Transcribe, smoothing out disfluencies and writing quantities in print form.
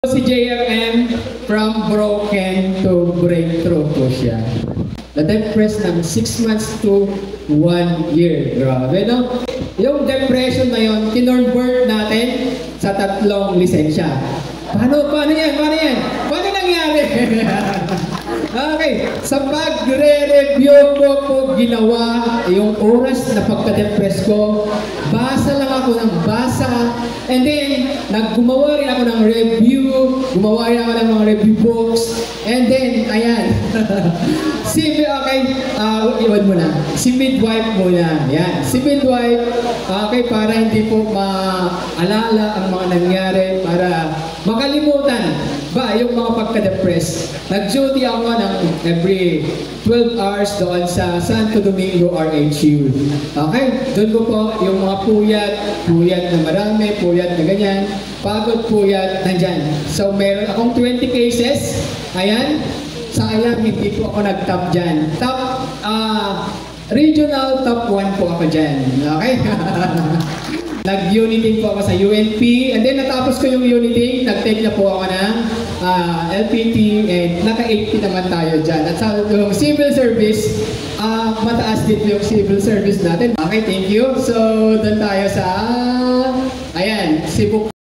Si JRM, from broken to breakthrough po siya. Na-depress ng 6 months to 1 year. Grabe, no? Yung depression na yun, kinonvert natin sa 3 lisensya. Paano yan? Paano nangyari? Okay, sa pagre-review ko po ginawa yung oras na pagka-depress ko. Basa lang ako ng basa. And then, gumawa rin ako ng review. Gumawa rin ako ng mga review books. And then, ayan. Iwan mo na. Si midwife muna. Yan. Si midwife, okay, para hindi po maalala ang mga nangyari. Para makalimutan ba yung mga pagka-depress. Nag-duty ako ng every 12 hours doon sa Santo Domingo RHU. Okay? Doon ko po yung mga puyat na marami, puyat na ganyan, pagod puyat, nandyan. So, meron akong 20 cases. Ayan. Sayang, hindi po ako nag-top dyan. Regional top 1 po ako dyan. Okay? Nag-uniting po ako sa UNP, and then natapos ko yung uniting, nag-take na po ako ng LPT, and naka-80 naman tayo dyan. At sa yung civil service, mataas din yung civil service natin. Okay, thank you. So, doon tayo sa, ayan, Cebu.